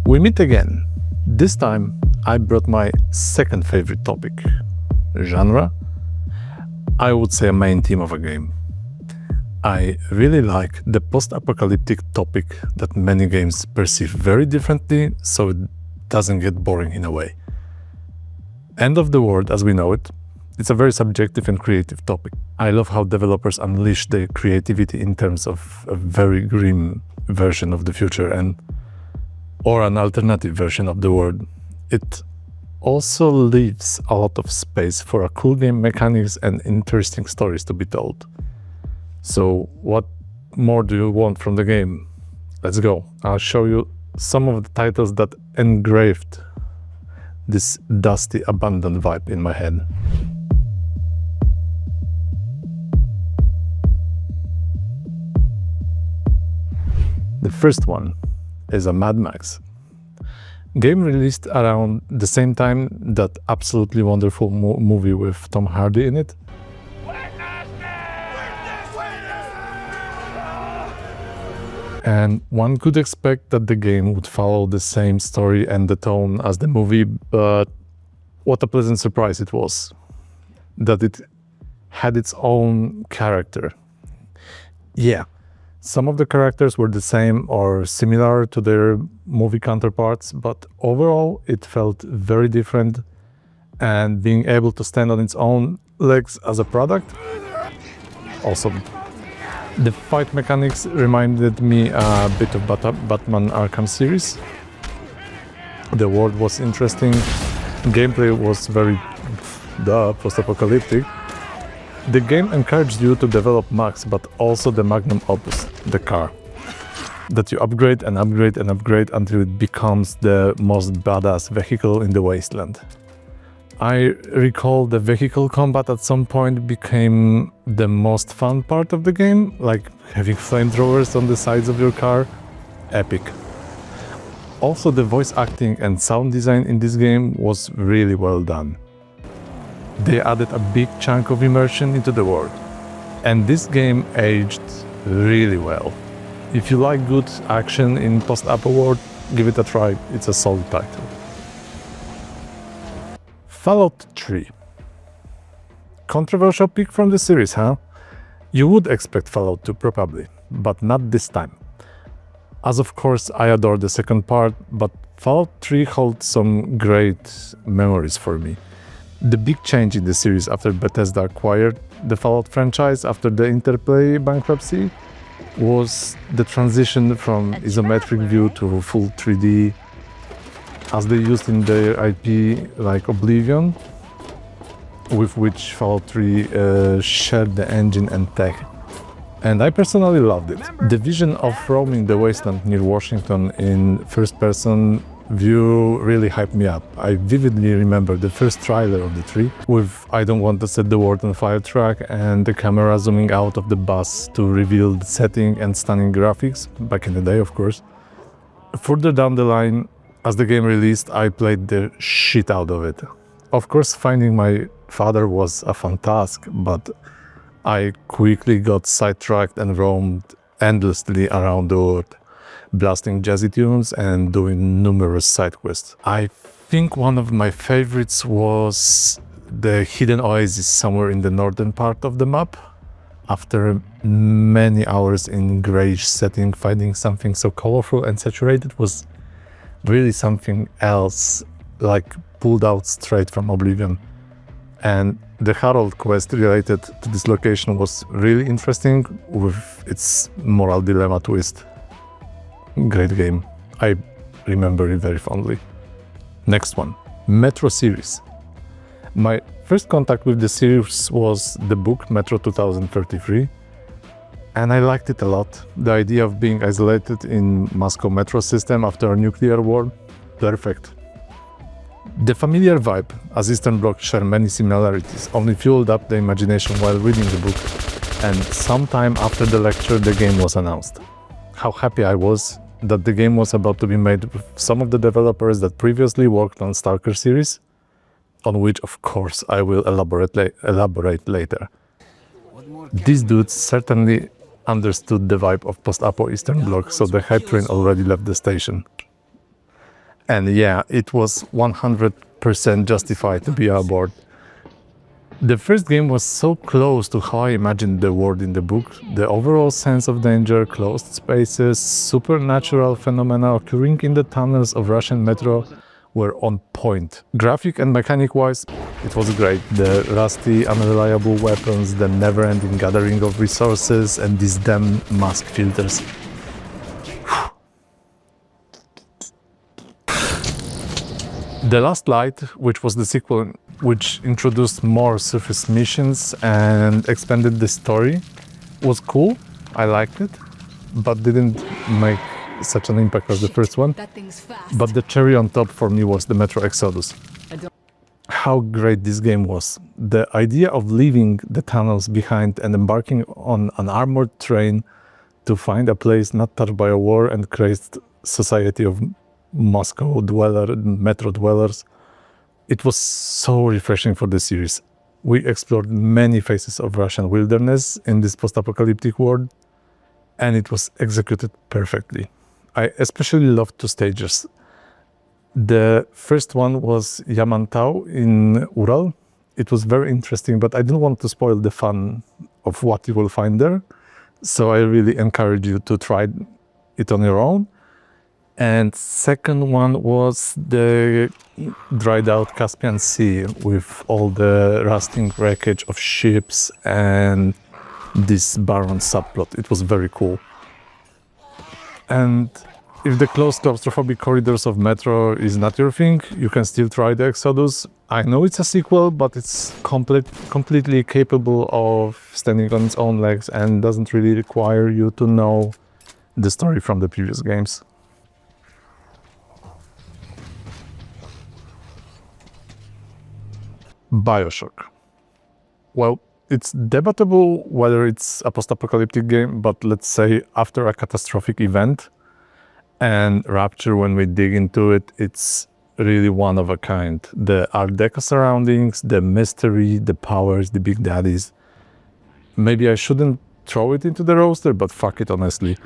We meet again. This time, I brought my second favorite topic. Genre? I would say a main theme of a game. I really like the post-apocalyptic topic that many games perceive very differently, so it doesn't get boring in a way. End of the world as we know it, it's a very subjective and creative topic. I love how developers unleash their creativity in terms of a very grim version of the future or an alternative version of the world. It also leaves a lot of space for a cool game mechanics and interesting stories to be told. So what more do you want from the game? Let's go. I'll show you some of the titles that engraved this dusty, abandoned vibe in my head. The first one is a Mad Max. Game released around the same time that absolutely wonderful movie with Tom Hardy in it. And one could expect that the game would follow the same story and the tone as the movie, but what a pleasant surprise it was. That it had its own character. Yeah, some of the characters were the same or similar to their movie counterparts, but overall it felt very different, and being able to stand on its own legs as a product, awesome. The fight mechanics reminded me a bit of Batman Arkham series. The world was interesting, gameplay was very post-apocalyptic. The game encouraged you to develop Max, but also the magnum opus, the car, that you upgrade and upgrade and upgrade until it becomes the most badass vehicle in the wasteland. I recall the vehicle combat at some point became the most fun part of the game, like having flamethrowers on the sides of your car. Epic. Also, the voice acting and sound design in this game was really well done. They added a big chunk of immersion into the world, and this game aged really well. If you like good action in post-apo world, give it a try, it's a solid title. Fallout 3. Controversial pick from the series, huh? You would expect Fallout 2 probably, but not this time. As of course I adore the second part, but Fallout 3 holds some great memories for me. The big change in the series after Bethesda acquired the Fallout franchise after the Interplay bankruptcy was the transition from isometric view to full 3D, as they used in their IP like Oblivion, with which Fallout 3 shared the engine and tech. And I personally loved it. The vision of roaming the wasteland near Washington in first-person view really hyped me up. I vividly remember the first trailer of the 3 with "I don't want to set the world on fire" track and the camera zooming out of the bus to reveal the setting and stunning graphics, back in the day of course. Further down the line, as the game released, I played the shit out of it. Of course, finding my father was a fun task, but I quickly got sidetracked and roamed endlessly around the world, blasting jazzy tunes and doing numerous side quests. I think one of my favorites was the hidden oasis somewhere in the northern part of the map. After many hours in grayish setting, finding something so colorful and saturated was really something else, like pulled out straight from Oblivion. And the Harold quest related to this location was really interesting with its moral dilemma twist. Great game. I remember it very fondly. Next one, Metro series. My first contact with the series was the book Metro 2033, and I liked it a lot. The idea of being isolated in Moscow metro system after a nuclear war, perfect. The familiar vibe, as Eastern Bloc share many similarities, only fueled up the imagination while reading the book, and sometime after the lecture the game was announced. How happy I was that the game was about to be made with some of the developers that previously worked on Stalker series, on which of course I will elaborate later. These dudes certainly understood the vibe of post-apo Eastern Bloc, so the hype train already left the station. And yeah, it was 100% justified to be aboard. The first game was so close to how I imagined the world in the book. The overall sense of danger, closed spaces, supernatural phenomena occurring in the tunnels of Russian metro were on point. Graphic and mechanic-wise, it was great. The rusty, unreliable weapons, the never-ending gathering of resources, and these damn mask filters. The Last Light, which was the sequel, which introduced more surface missions and expanded the story, was cool. I liked it, but didn't make such an impact as the first one. But the cherry on top for me was the Metro Exodus. How great this game was. The idea of leaving the tunnels behind and embarking on an armored train to find a place not touched by a war and create society of Moscow metro dwellers. It was so refreshing for the series. We explored many phases of Russian wilderness in this post-apocalyptic world, and it was executed perfectly. I especially loved two stages. The first one was Yamantau in Ural. It was very interesting, but I didn't want to spoil the fun of what you will find there. So I really encourage you to try it on your own. And second one was the dried out Caspian Sea with all the rusting wreckage of ships and this barren subplot. It was very cool. And if the closed claustrophobic corridors of Metro is not your thing, you can still try the Exodus. I know it's a sequel, but it's completely capable of standing on its own legs and doesn't really require you to know the story from the previous games. Bioshock. Well, it's debatable whether it's a post-apocalyptic game, but let's say after a catastrophic event and Rapture, when we dig into it, it's really one of a kind. The Art Deco surroundings, the mystery, the powers, the big daddies. Maybe I shouldn't throw it into the roster, but fuck it, honestly.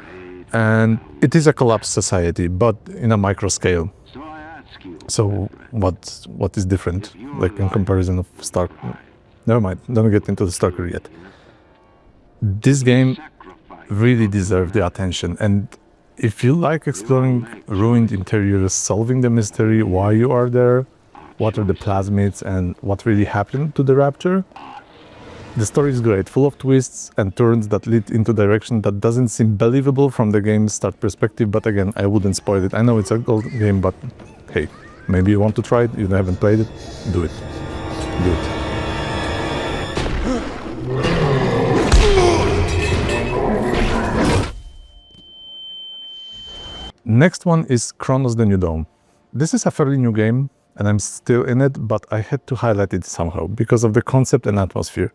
And it is a collapsed society, but in a micro scale. So what is different, like in comparison of Stalker? Never mind, don't get into the Stalker yet. This game really deserved the attention, and if you like exploring ruined interiors, solving the mystery, why you are there, what are the plasmids, and what really happened to the Rapture, the story is great, full of twists and turns that lead into direction that doesn't seem believable from the game's start perspective, but again, I wouldn't spoil it. I know it's a gold game, but hey, maybe you want to try it, you haven't played it, do it. Do it. Next one is Kronos the New Dawn. This is a fairly new game, and I'm still in it, but I had to highlight it somehow because of the concept and atmosphere.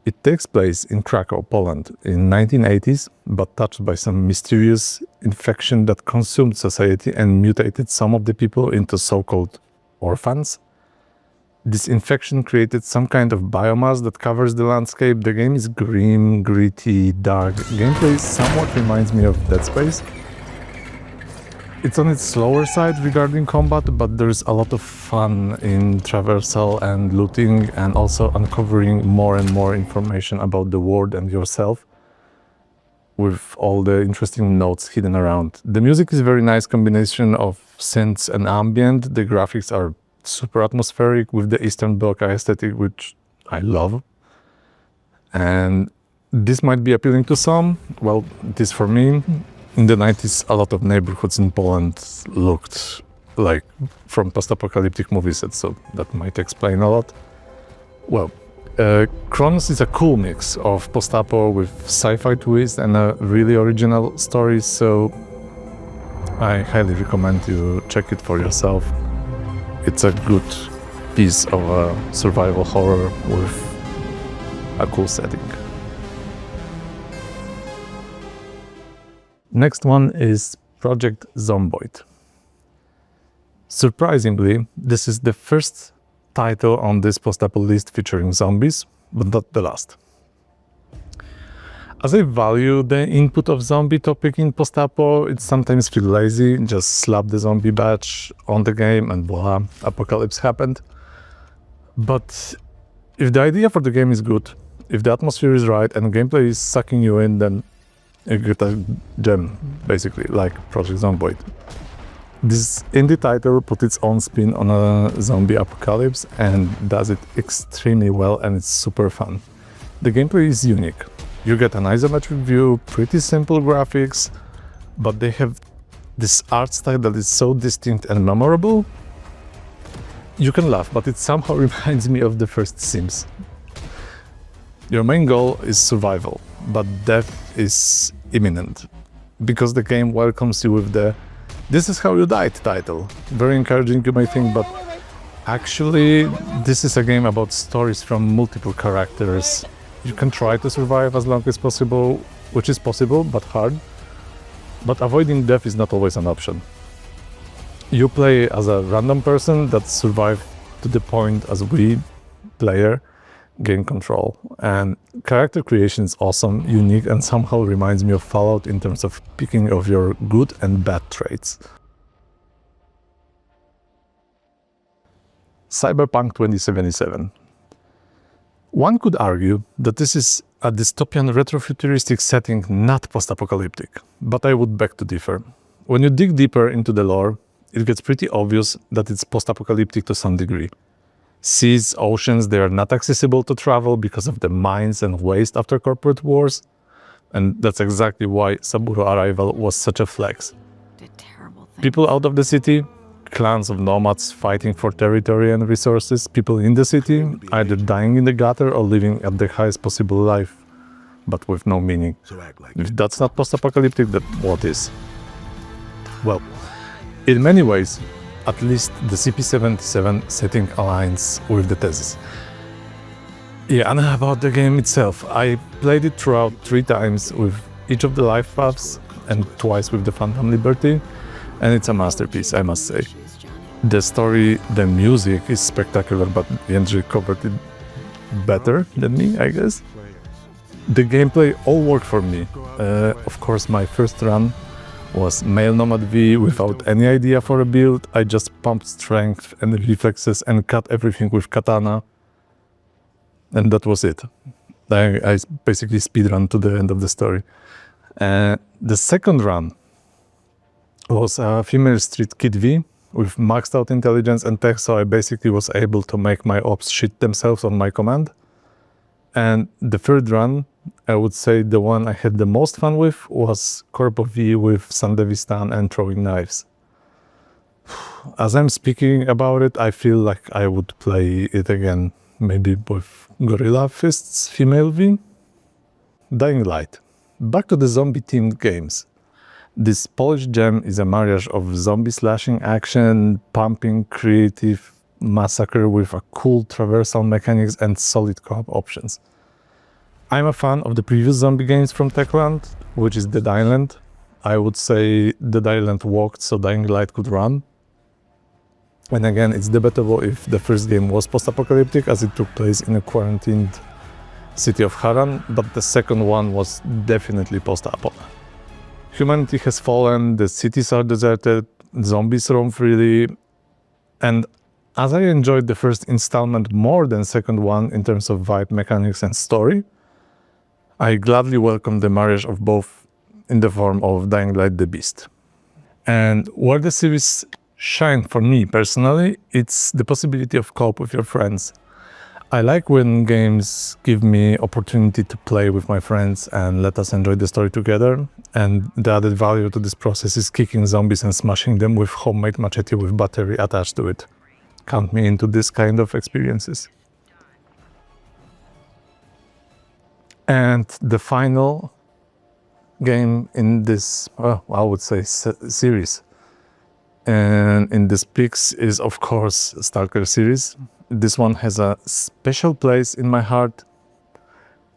It takes place in Krakow, Poland in 1980s, but touched by some mysterious infection that consumed society and mutated some of the people into so-called orphans. This infection created some kind of biomass that covers the landscape. The game is grim, gritty, dark. Gameplay somewhat reminds me of Dead Space. It's on its slower side regarding combat, but there's a lot of fun in traversal and looting, and also uncovering more and more information about the world and yourself with all the interesting notes hidden around. The music is a very nice combination of synths and ambient. The graphics are super atmospheric with the Eastern Bloc aesthetic, which I love. And this might be appealing to some. Well, it is for me. In the 90s, a lot of neighborhoods in Poland looked like from post-apocalyptic movie sets, so that might explain a lot. Well, Kronos is a cool mix of post-apo with sci-fi twist and a really original story, so I highly recommend you check it for yourself. It's a good piece of a survival horror with a cool setting. Next one is Project Zomboid. Surprisingly, this is the first title on this post-apo list featuring zombies, but not the last. As I value the input of zombie topic in post-apo, it sometimes feels lazy, just slap the zombie badge on the game and voila, apocalypse happened. But if the idea for the game is good, if the atmosphere is right and gameplay is sucking you in, then you get a gem, basically, like Project Zomboid. This indie title put its own spin on a zombie apocalypse and does it extremely well, and it's super fun. The gameplay is unique. You get an isometric view, pretty simple graphics, but they have this art style that is so distinct and memorable. You can laugh, but it somehow reminds me of the first Sims. Your main goal is survival, but death is imminent, because the game welcomes you with the "this is how you died" title. Very encouraging, you may think, but actually this is a game about stories from multiple characters. You can try to survive as long as possible, which is possible, but hard. But avoiding death is not always an option. You play as a random person that survived to the point as we, player, gain control. And character creation is awesome, unique, and somehow reminds me of Fallout in terms of picking of your good and bad traits. Cyberpunk 2077. One could argue that this is a dystopian retrofuturistic setting, not post-apocalyptic, but I would beg to differ. When you dig deeper into the lore, it gets pretty obvious that it's post-apocalyptic to some degree. Seas, oceans, they are not accessible to travel because of the mines and waste after corporate wars, and that's exactly why Saburo arrival was such a flex. People out of the city, clans of nomads fighting for territory and resources, people in the city either dying in the gutter or living at the highest possible life, but with no meaning. If that's not post-apocalyptic, then what is? Well, in many ways, at least the CP77 setting aligns with the thesis. Yeah, and about the game itself, I played it throughout 3 times with each of the life paths and twice with the Phantom Liberty, and it's a masterpiece, I must say. The story, the music is spectacular, but Jędrzej covered it better than me, I guess. The gameplay all worked for me. Of course, my first run was male Nomad V without any idea for a build. I just pumped strength and reflexes and cut everything with katana. And that was it. I basically speedrun to the end of the story. The second run was a female street Kid V with maxed out intelligence and tech, so I basically was able to make my ops shit themselves on my command. And the third run, I would say the one I had the most fun with was Corpo V with Sandevistan and throwing knives. As I'm speaking about it, I feel like I would play it again, maybe with Gorilla Fists female V. Dying Light. Back to the zombie-themed games. This Polish gem is a marriage of zombie slashing action, pumping creative massacre with a cool traversal mechanics and solid co-op options. I'm a fan of the previous zombie games from Techland, which is Dead Island. I would say Dead Island walked so Dying Light could run. And again, it's debatable if the first game was post-apocalyptic, as it took place in a quarantined city of Haran, but the second one was definitely post-apo. Humanity has fallen, the cities are deserted, zombies roam freely, and as I enjoyed the first installment more than second one in terms of vibe, mechanics and story, I gladly welcome the marriage of both in the form of Dying Light the Beast. And where the series shine for me personally, it's the possibility of co-op with your friends. I like when games give me opportunity to play with my friends and let us enjoy the story together, and the added value to this process is kicking zombies and smashing them with homemade machete with battery attached to it. Count me into this kind of experiences. And the final game in this, I would say, series, and in this picks is of course Stalker series. This one has a special place in my heart.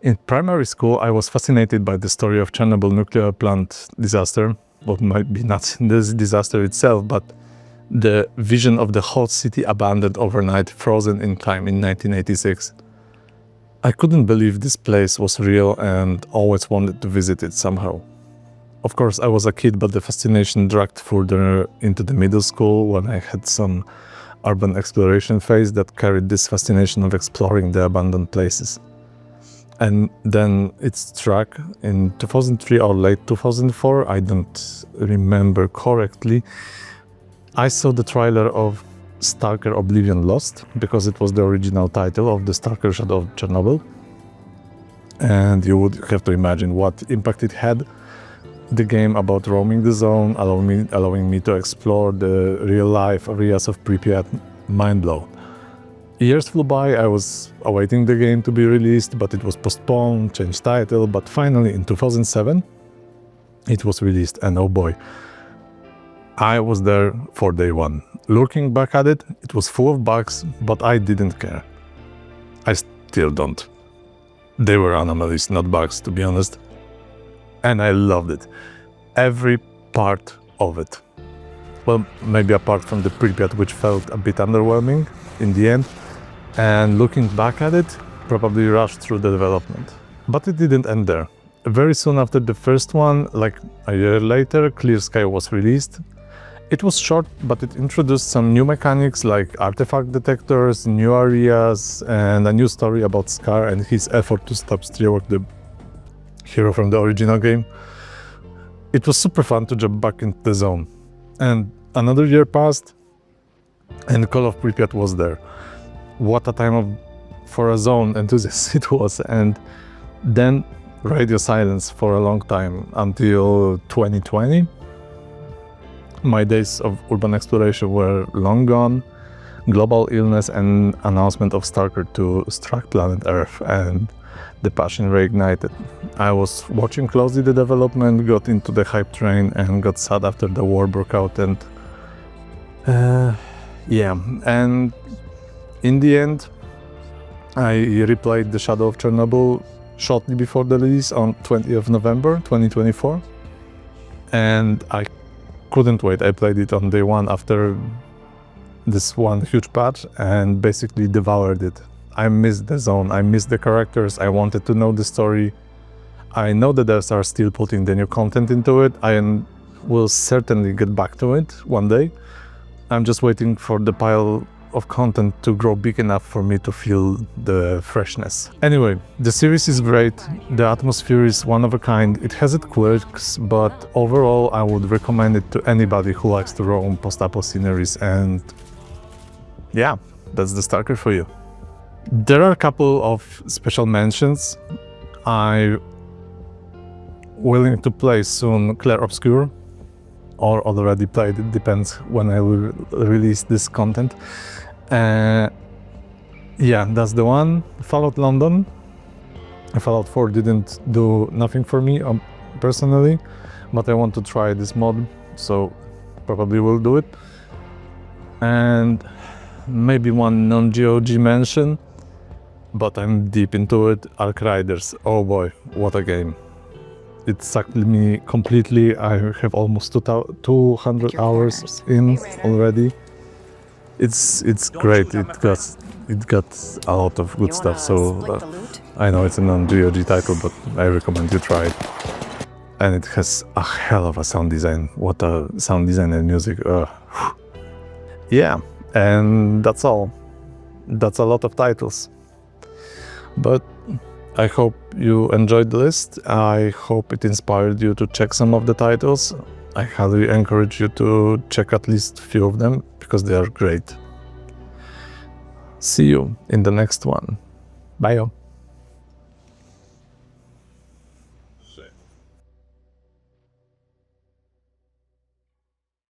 In primary school, I was fascinated by the story of Chernobyl nuclear plant disaster. Well, might be not this disaster itself, but the vision of the whole city abandoned overnight, frozen in time in 1986. I couldn't believe this place was real and always wanted to visit it somehow. Of course, I was a kid, but the fascination dragged further into the middle school when I had some urban exploration phase that carried this fascination of exploring the abandoned places. And then it struck in 2003 or late 2004, I don't remember correctly. I saw the trailer of Stalker Oblivion Lost, because it was the original title of the Stalker Shadow of Chernobyl. And you would have to imagine what impact it had. The game about roaming the zone, allowing me to explore the real-life areas of Pripyat, mind blown. Years flew by, I was awaiting the game to be released, but it was postponed, changed title, but finally in 2007, it was released, and oh boy, I was there for day one. Looking back at it, it was full of bugs, but I didn't care. I still don't. They were anomalies, not bugs, to be honest. And I loved it. Every part of it. Well, maybe apart from the Pripyat, which felt a bit underwhelming in the end. And looking back at it, probably rushed through the development. But it didn't end there. Very soon after the first one, like a year later, Clear Sky was released. It was short, but it introduced some new mechanics like artifact detectors, new areas, and a new story about Scar and his effort to stop Striok, the hero from the original game. It was super fun to jump back into the zone. And another year passed, and Call of Pripyat was there. What a time for a zone enthusiast it was. And then radio silence for a long time, until 2020. My days of urban exploration were long gone. Global illness and announcement of Stalker 2 struck planet Earth, and the passion reignited. I was watching closely the development, got into the hype train, and got sad after the war broke out. And and in the end, I replayed The Shadow of Chernobyl shortly before the release on 20th of November 2024, and I couldn't wait. I played it on day one after this one huge patch and basically devoured it. I missed the zone, I missed the characters, I wanted to know the story. I know that devs are still putting the new content into it. I will certainly get back to it one day. I'm just waiting for the pile of content to grow big enough for me to feel the freshness. Anyway, the series is great, the atmosphere is one of a kind, it has its quirks, but overall I would recommend it to anybody who likes to roam post-apo sceneries, and yeah, that's the Stalker for you. There are a couple of special mentions. I'm willing to play soon Clair Obscur, or already played, it depends when I will release this content. Yeah, that's the one. Fallout London. Fallout 4 didn't do nothing for me personally, but I want to try this mod, so probably will do it. And maybe one non-GOG mention, but I'm deep into it, Ark Riders. Oh boy, what a game. It sucked me completely. I have almost 200 hours in already. It's great. It got a lot of good stuff. So I know it's a non-GOG title, but I recommend you try it. And it has a hell of a sound design. What a sound design and music. Yeah, and that's all. That's a lot of titles. But I hope you enjoyed the list. I hope it inspired you to check some of the titles. I highly encourage you to check at least a few of them, because they are great. See you in the next one. Bye.